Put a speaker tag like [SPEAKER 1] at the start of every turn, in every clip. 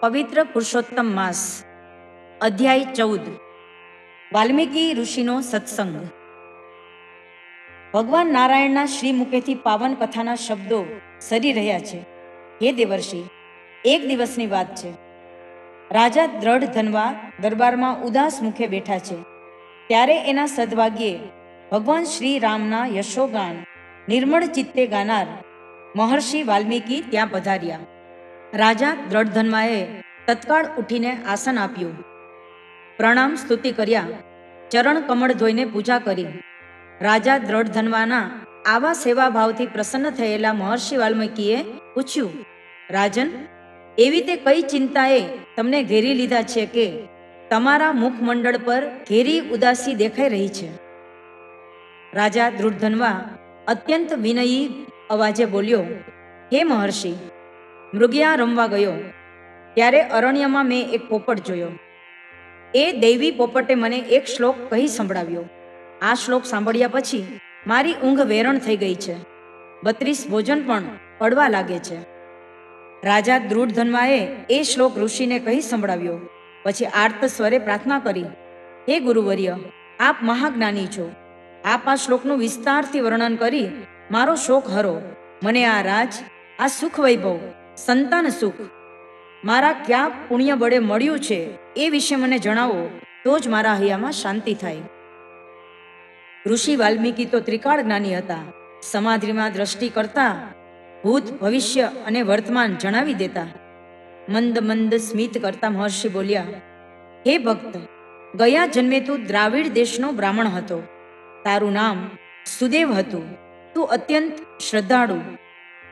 [SPEAKER 1] પવિત્ર પુરુષોત્તમ માસ અધ્યાય 14 વાલ્મીકી ઋષિનો સત્સંગ। ભગવાન નારાયણના શ્રી મુખેથી પાવન કથાના શબ્દો સરી રહ્યા છે। હે દેવર્ષિ, એક દિવસની વાત છે। રાજા દ્રઢ ધનવા દરબારમાં ઉદાસ મુખે બેઠા છે, ત્યારે એના સદભાગ્યે ભગવાન શ્રી રામના યશોગાન નિર્મળ ચિત્તે ગાનાર મહર્ષિ વાલ્મીકી ત્યાં પધાર્યા। રાજા દ્રઢધન્વાએ તત્કાળ ઉઠીને આસન આપ્યું, પ્રણામ સ્તુતિ કર્યા, ચરણ કમળ ધોઈને પૂજા કરી। રાજા દ્રઢધન્વાના આવા સેવાભાવથી પ્રસન્ન થયેલા મહર્ષિ વાલ્મીકીએ પૂછ્યું, રાજન, એવી તે કઈ ચિંતાએ તમને ઘેરી લીધા છે કે તમારા મુખમંડળ પર ઘેરી ઉદાસી દેખાઈ રહી છે? રાજા દ્રુઢધન્વા અત્યંત વિનયી અવાજે બોલ્યો, હે મહર્ષિ, મૃગયા રમવા ગયો ત્યારે અરણ્યમાં મેં એક પોપટ જોયો। એ દૈવી પોપટે મને એક શ્લોક કહી સંભળાવ્યો। આ શ્લોક સાંભળ્યા પછી મારી ઊંઘ વેરણ થઈ ગઈ છે, 32 ભોજન પણ પડવા લાગે છે। રાજા દ્રુઢધન્વાએ એ શ્લોક ઋષિને કહી સંભળાવ્યો, પછી આર્ત સ્વરે પ્રાર્થના કરી, હે ગુરુવર્ય, આપ મહાજ્ઞાની છો, આપ આ શ્લોકનું વિસ્તારથી વર્ણન કરી મારો શોક હરો। મને આ રાજ, આ સુખ વૈભવ, સંતાન સુખ મારા ક્યાં પુણ્ય બળે મળ્યું છે એ વિશે મને જણાવો, તો જ મારા હૈયામાં શાંતિ થાય। ઋષિ વાલ્મીકી તો ત્રિકાળ જ્ઞાની હતા। સમાધિમાં દ્રષ્ટિ કરતા ભૂત, ભવિષ્ય અને વર્તમાન જણાવી દેતા। મંદ મંદ સ્મિત કરતા મહર્ષિ બોલ્યા, હે ભક્ત, ગયા જન્મે તું દ્રાવિડ દેશનો બ્રાહ્મણ હતો, તારું નામ સુદેવ હતું। તું અત્યંત શ્રદ્ધાળુ,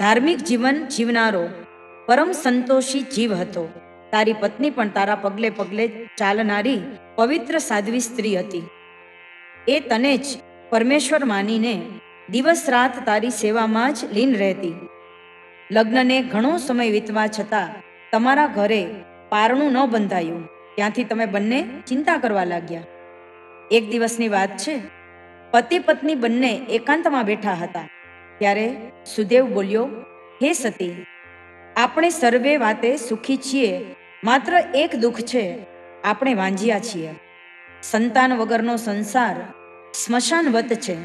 [SPEAKER 1] ધાર્મિક જીવન જીવનારો, પરમ સંતોષી જીવ હતો। તારી પત્ની પણ તારા પગલે પગલે ચાલનારી પવિત્ર સાધ્વી સ્ત્રી હતી। એ તને જ પરમેશ્વર માનીને દિવસ રાત તારી સેવામાં જ લીન રહેતી। લગ્નને ઘણો સમય વીતવા છતાં તમારા ઘરે પારણું ન બંધાયું, ત્યાંથી તમે બંને ચિંતા કરવા લાગ્યા। એક દિવસની વાત છે, પતિ પત્ની બંને એકાંતમાં બેઠા હતા, ત્યારે સુદેવ બોલ્યો, હે સતી, આપણે સર્વે વાતે સુખી છીએ, માત્ર એક દુઃખ છે, આપણે વાંજ્યા છીએ। સંતાન વગરનો સંસાર સ્મશાનવત છે।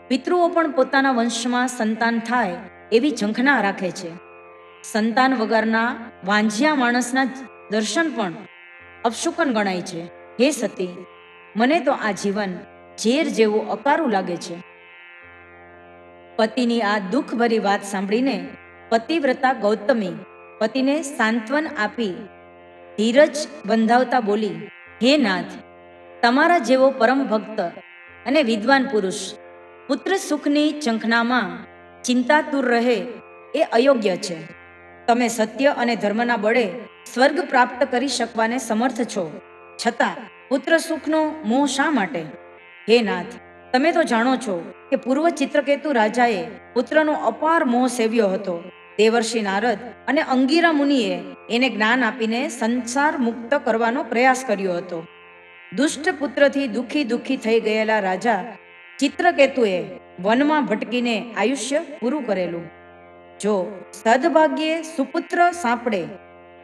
[SPEAKER 1] પિતૃઓ પણ પોતાના વંશમાં સંતાન થાય એવી ઝંખના રાખે છે। સંતાન વગરના વાંજ્યા માણસના દર્શન પણ અપશુકન ગણાય છે। હે સતી, મને તો આ જીવન ઝેર જેવું અકારું લાગે છે। પતિની આ દુઃખભરી વાત સાંભળીને પતિવ્રતા ગૌતમી પતિને સાંત્વન આપી ધીરજ બંધાવતા બોલી, હે નાથ, તમારા જેવો પરમ ભક્ત અને વિદ્વાન પુરુષ પુત્ર સુખની ઝંખનામાં ચિંતાતુર રહે એ અયોગ્ય છે। તમે સત્ય અને ધર્મના બળે સ્વર્ગ પ્રાપ્ત કરી શકવાને સમર્થ છો, છતાં પુત્ર સુખનો મોહ શા માટે? હે નાથ, તમે તો જાણો છો કે પૂર્વ ચિત્રકેતુ રાજાએ પુત્રનો અપાર મોહ સેવ્યો હતો। દેવર્ષિ નારદ અને અંગીરા મુનિએ એને જ્ઞાન આપીને સંસાર મુક્ત કરવાનો પ્રયાસ કર્યો હતો। દુષ્ટ પુત્રથી દુઃખી થઈ ગયેલા રાજા ચિત્રકેતુએ વનમાં ભટકીને આયુષ્ય પૂરું કરેલું। જો સદભાગ્યે સુપુત્ર સાંપડે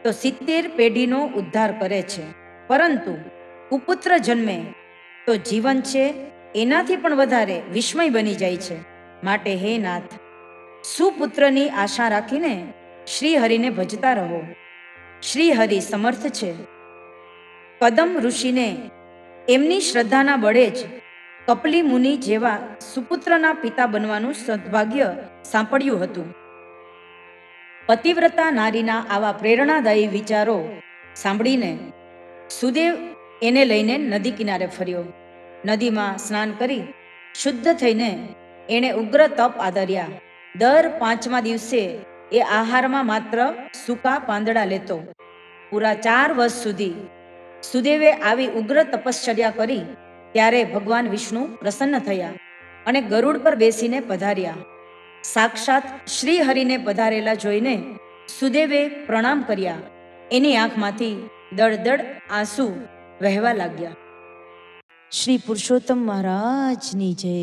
[SPEAKER 1] તો 70 પેઢીનો ઉદ્ધાર કરે છે, પરંતુ કુપુત્ર જન્મે તો જીવન છે એનાથી પણ વધારે વિસ્મય બની જાય છે। માટે હે નાથ, સુપુત્રની આશા રાખીને શ્રી હરિને ભજતા રહો। શ્રી હરિ સમર્થ છે। કદમ ઋષિને એમની શ્રદ્ધાના બળે જ કપલી મુનિ જેવા સુપુત્રના પિતા બનવાનું સદભાગ્ય સાંપડ્યું હતું। પતિવ્રતા નારીના આવા પ્રેરણાદાયી વિચારો સાંભળીને સુદેવ એને લઈને નદી કિનારે ફર્યો। નદીમાં સ્નાન કરી શુદ્ધ થઈને એણે ઉગ્ર તપ આદર્યા। દર 5મા દિવસે એ આહારમાં માત્ર સૂકા પાંદડા લેતો। પૂરા 4 વર્ષ સુધી સુદેવે આવી ઉગ્ર તપશ્ચર્યા કરી, ત્યારે ભગવાન વિષ્ણુ પ્રસન્ન થયા અને ગરુડ પર બેસીને પધાર્યા। સાક્ષાત શ્રી હરિને પધારેલા જોઈને સુદેવે પ્રણામ કર્યા। એની આંખમાંથી દળદળ આંસુ વહેવા લાગ્યા। શ્રી પુરુષોત્તમ મહારાજની જય।